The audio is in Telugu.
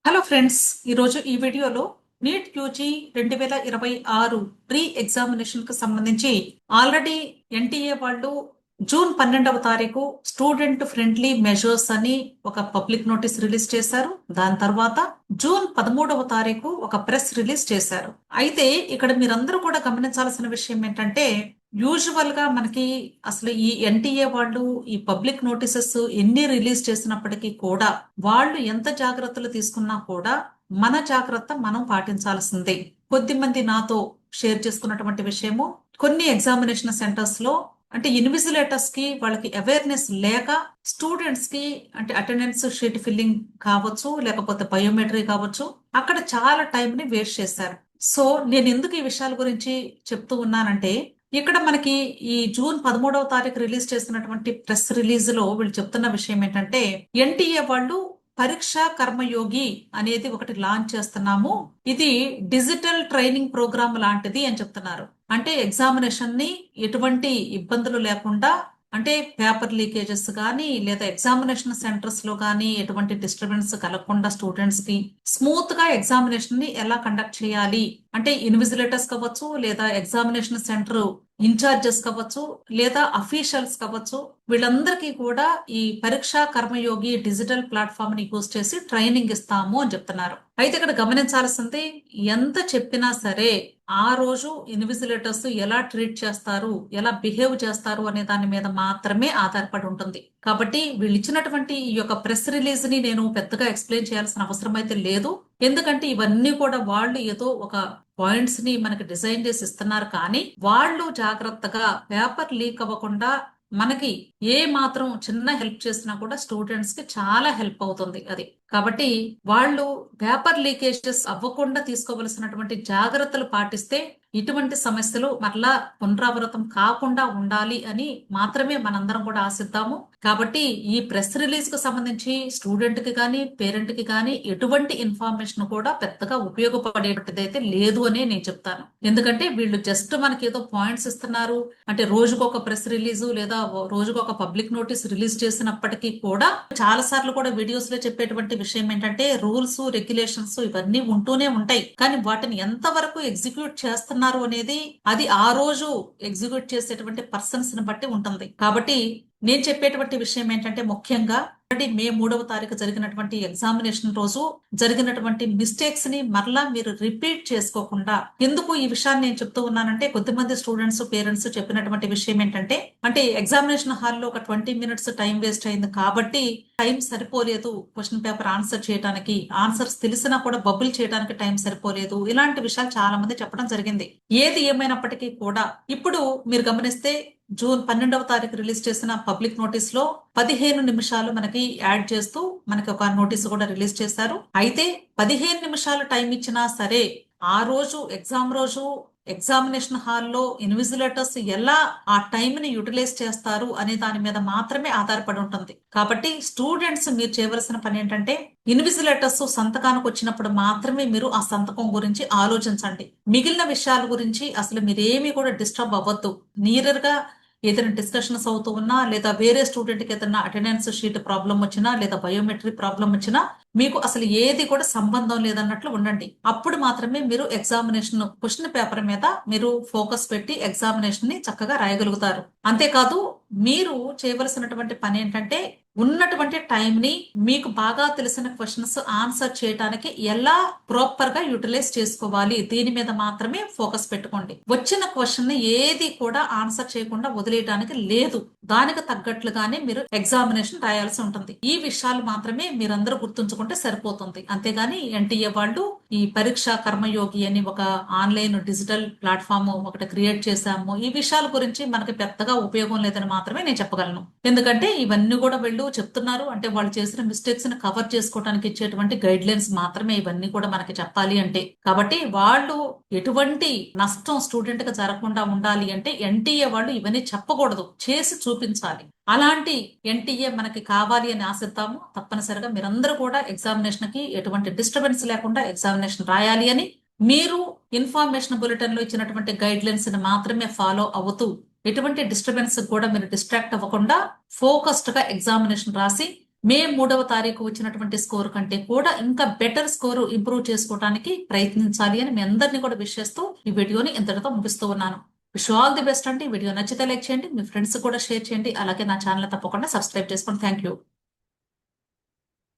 హలో ఫ్రెండ్స్, ఈరోజు ఈ వీడియోలో నీట్ యూజీ 2026 ప్రీ ఎగ్జామినేషన్ కు సంబంధించి ఆల్రెడీ ఎన్టీఏ వాళ్ళు జూన్ 12వ తారీఖు స్టూడెంట్ ఫ్రెండ్లీ మెజర్స్ అని ఒక పబ్లిక్ నోటీస్ రిలీజ్ చేశారు. దాని తర్వాత జూన్ 13వ తారీఖు ఒక ప్రెస్ రిలీజ్ చేశారు. అయితే ఇక్కడ మీరందరూ కూడా గమనించాల్సిన విషయం ఏంటంటే, యూజువల్ గా మనకి అసలు ఈ ఎన్టీఏ వాళ్ళు ఈ పబ్లిక్ నోటీసెస్ ఎన్ని రిలీజ్ చేసినప్పటికీ కూడా వాళ్ళు ఎంత జాగ్రత్తలు తీసుకున్నా కూడా మన జాగ్రత్త మనం పాటించాల్సిందే. కొద్దిమంది నాతో షేర్ చేసుకున్నటువంటి విషయము, కొన్ని ఎగ్జామినేషన్ సెంటర్స్ లో అంటే ఇన్విజిలేటర్స్ కి వాళ్ళకి అవేర్నెస్ లేక స్టూడెంట్స్ కి అంటే అటెండెన్స్ షీట్ ఫిల్లింగ్ కావచ్చు, లేకపోతే బయోమెట్రీ కావచ్చు, అక్కడ చాలా టైం ని వేస్ట్ చేశారు. సో నేను ఎందుకు ఈ విషయాల గురించి చెప్తూ ఉన్నానంటే, ఇక్కడ మనకి ఈ జూన్ 13వ తారీఖు రిలీజ్ చేసినటువంటి ప్రెస్ రిలీజ్ లో వీళ్ళు చెప్తున్న విషయం ఏంటంటే, ఎన్టీఏ వాళ్ళు పరీక్ష కర్మయోగి అనేది ఒకటి లాంచ్ చేస్తున్నాము, ఇది డిజిటల్ ట్రైనింగ్ ప్రోగ్రామ్ లాంటిది అని చెప్తున్నారు. అంటే ఎగ్జామినేషన్ ని ఎటువంటి ఇబ్బందులు లేకుండా, అంటే పేపర్ లీకేజెస్ కానీ లేదా ఎగ్జామినేషన్ సెంటర్స్ లో కానీ ఎటువంటి డిస్టర్బెన్స్ కలగకుండా స్టూడెంట్స్ కి స్మూత్ గా ఎగ్జామినేషన్ ని ఎలా కండక్ట్ చేయాలి, అంటే ఇన్విజిలేటర్స్ కావచ్చు, లేదా ఎగ్జామినేషన్ సెంటర్ ఇన్ఛార్జెస్ కావచ్చు, లేదా అఫీషియల్స్ కావచ్చు, వీళ్ళందరికీ కూడా ఈ పరీక్షా కర్మయోగి డిజిటల్ ప్లాట్ఫామ్ ని యూజ్ చేసి ట్రైనింగ్ ఇస్తాము అని చెప్తున్నారు. అయితే ఇక్కడ గమనించాల్సింది, ఎంత చెప్పినా సరే ఆ రోజు ఇన్విజిలేటర్స్ ఎలా ట్రీట్ చేస్తారు, ఎలా బిహేవ్ చేస్తారు అనే దాని మీద మాత్రమే ఆధారపడి ఉంటుంది. కాబట్టి వీళ్ళు ఇచ్చినటువంటి ఈ యొక్క ప్రెస్ రిలీజ్ ని నేను పెద్దగా ఎక్స్ప్లెయిన్ చేయాల్సిన అవసరం అయితే లేదు. ఎందుకంటే ఇవన్నీ కూడా వాళ్ళు ఏదో ఒక పాయింట్స్ ని మనకి డిజైన్ చేసి ఇస్తున్నారు, కానీ వాళ్ళు జాగ్రత్తగా పేపర్ లీక్ అవ్వకుండా మనకి ఏ మాత్రం చిన్న హెల్ప్ చేసినా కూడా స్టూడెంట్స్ కి చాలా హెల్ప్ అవుతుంది అది. కాబట్టి వాళ్ళు పేపర్ లీకేజెస్ అవ్వకుండా తీసుకోవలసినటువంటి జాగ్రత్తలు పాటిస్తే ఇటువంటి సమస్యలు మరలా పునరావృతం కాకుండా ఉండాలి అని మాత్రమే మనందరం కూడా ఆశిద్దాము. కాబట్టి ఈ ప్రెస్ రిలీజ్ కు సంబంధించి స్టూడెంట్ కి కానీ పేరెంట్ కి కానీ ఎటువంటి ఇన్ఫర్మేషన్ కూడా పెద్దగా ఉపయోగపడేటట్టయితే లేదు అని నేను చెప్తాను. ఎందుకంటే వీళ్ళు జస్ట్ మనకి ఏదో పాయింట్స్ ఇస్తున్నారు, అంటే రోజుకొక ప్రెస్ రిలీజ్ లేదా రోజుకొక పబ్లిక్ నోటీస్ రిలీజ్ చేసినప్పటికీ కూడా చాలా సార్లు కూడా వీడియోస్ లో చెప్పేటువంటి విషయం ఏంటంటే, రూల్స్ రెగ్యులేషన్స్ ఇవన్నీ ఉంటూనే ఉంటాయి, కానీ వాటిని ఎంతవరకు ఎగ్జిక్యూట్ చేస్తున్నారు అనేది అది ఆ రోజు ఎగ్జిక్యూట్ చేసేటువంటి పర్సన్స్ ని బట్టి ఉంటుంది. కాబట్టి నేను చెప్పేటువంటి విషయం ఏంటంటే, ముఖ్యంగా మే 3వ తారీఖు జరిగినటువంటి ఎగ్జామినేషన్ రోజు జరిగినటువంటి మిస్టేక్స్ ని మరలా మీరు రిపీట్ చేసుకోకుండా, ఎందుకు ఈ విషయాన్ని నేను చెప్తూ ఉన్నానంటే, కొద్దిమంది స్టూడెంట్స్ పేరెంట్స్ చెప్పినటువంటి విషయం ఏంటంటే, అంటే ఎగ్జామినేషన్ హాల్లో ఒక 20 మినిట్స్ టైం వేస్ట్ అయింది కాబట్టి టైం సరిపోలేదు క్వశ్చన్ పేపర్ ఆన్సర్ చేయడానికి, ఆన్సర్స్ తెలిసినా కూడా బబుల్ చేయడానికి టైం సరిపోలేదు, ఇలాంటి విషయాలు చాలా మంది చెప్పడం జరిగింది. ఏది ఏమైనప్పటికీ కూడా ఇప్పుడు మీరు గమనిస్తే జూన్ 12వ తారీఖు రిలీజ్ చేసిన పబ్లిక్ నోటీస్ లో 15 నిమిషాలు మనకి యాడ్ చేస్తూ మనకి ఒక నోటీస్ కూడా రిలీజ్ చేశారు. అయితే 15 నిమిషాలు టైం ఇచ్చినా సరే ఆ రోజు ఎగ్జామ్ రోజు ఎగ్జామినేషన్ హాల్లో ఇన్విజిలేటర్స్ ఎలా ఆ టైం ని యూటిలైజ్ చేస్తారు అనే దాని మీద మాత్రమే ఆధారపడి ఉంటుంది. కాబట్టి స్టూడెంట్స్ మీరు చేయవలసిన పని ఏంటంటే, ఇన్విజిలేటర్స్ సంతకానికి వచ్చినప్పుడు మాత్రమే మీరు ఆ సంతకం గురించి ఆలోచించండి. మిగిలిన విషయాల గురించి అసలు మీరేమీ కూడా డిస్టర్బ్ అవ్వద్దు. నీరర్ గా ఏదైనా డిస్కషన్స్ అవుతూ ఉన్నా, లేదా వేరే స్టూడెంట్ కి ఏదైనా అటెండెన్స్ షీట్ ప్రాబ్లం వచ్చినా, లేదా బయోమెట్రిక్ ప్రాబ్లం వచ్చినా, మీకు అసలు ఏది కూడా సంబంధం లేదన్నట్లు ఉండండి. అప్పుడు మాత్రమే మీరు ఎగ్జామినేషన్ క్వశ్చన్ పేపర్ మీద మీరు ఫోకస్ పెట్టి ఎగ్జామినేషన్ ని చక్కగా రాయగలుగుతారు. అంతేకాదు, మీరు చేయవలసినటువంటి పని ఏంటంటే, ఉన్నటువంటి టైం ని మీకు బాగా తెలిసిన క్వశ్చన్స్ ఆన్సర్ చేయడానికి ఎలా ప్రాపర్ గా యూటిలైజ్ చేసుకోవాలి, దీని మీద మాత్రమే ఫోకస్ పెట్టుకోండి. వచ్చిన క్వశ్చన్ ని ఏది కూడా ఆన్సర్ చేయకుండా వదిలేయడానికి లేదు. దానికి తగ్గట్లుగానే మీరు ఎగ్జామినేషన్ రాయాల్సి ఉంటుంది. ఈ విషయాలు మాత్రమే మీరందరూ గుర్తుంచుకుంటే సరిపోతుంది. అంతేగాని ఎన్టీఏ వాళ్ళు ఈ పరీక్ష కర్మయోగి అని ఒక ఆన్లైన్ డిజిటల్ ప్లాట్ఫామ్ ఒకటి క్రియేట్ చేశాము, ఈ విషయాల గురించి మనకి పెద్దగా ఉపయోగం లేదని మాత్రమే నేను చెప్పగలను. ఎందుకంటే ఇవన్నీ కూడా వీళ్ళు చెప్తున్నారు అంటే, వాళ్ళు చేసిన మిస్టేక్స్ ని కవర్ చేసుకోవడానికి ఇచ్చేటువంటి గైడ్ లైన్స్ మాత్రమే ఇవన్నీ కూడా మనకి చెప్పాలి అంటే. కాబట్టి వాళ్ళు ఎటువంటి నష్టం స్టూడెంట్ కి జరగకుండా ఉండాలి అంటే ఎన్టీఏ వాళ్ళు ఇవన్నీ చెప్పకూడదు, చేసి చూపించాలి. అలాంటి ఎన్టీఏ మనకి కావాలి అని ఆశిద్దాము. తప్పనిసరిగా మీరందరూ కూడా ఎగ్జామినేషన్ కి ఎటువంటి డిస్టర్బెన్స్ లేకుండా ఎగ్జామినేషన్ రాయాలి అని, మీరు ఇన్ఫర్మేషన్ బులెటిన్ లో ఇచ్చినటువంటి గైడ్ లైన్స్ ని మాత్రమే ఫాలో అవుతూ, ఎటువంటి డిస్టర్బెన్స్ కూడా మీరు డిస్ట్రాక్ట్ అవ్వకుండా ఫోకస్డ్ గా ఎగ్జామినేషన్ రాసి మే 3వ తారీఖు వచ్చినటువంటి స్కోర్ కంటే కూడా ఇంకా బెటర్ స్కోర్ ఇంప్రూవ్ చేసుకోవడానికి ప్రయత్నించాలి అని మీ అందరినీ కూడా విష్ చేస్తూ ఈ వీడియోని ఇంతటితో ముగిస్తూ ఉన్నాను. విష్ ఆల్ ది బెస్ట్ అండి. వీడియో నచ్చితే లైక్ చేయండి, మీ ఫ్రెండ్స్ కూడా షేర్ చేయండి, అలాగే నా ఛానల్ తప్పకుండా సబ్స్క్రైబ్ చేసుకోండి. Thank you.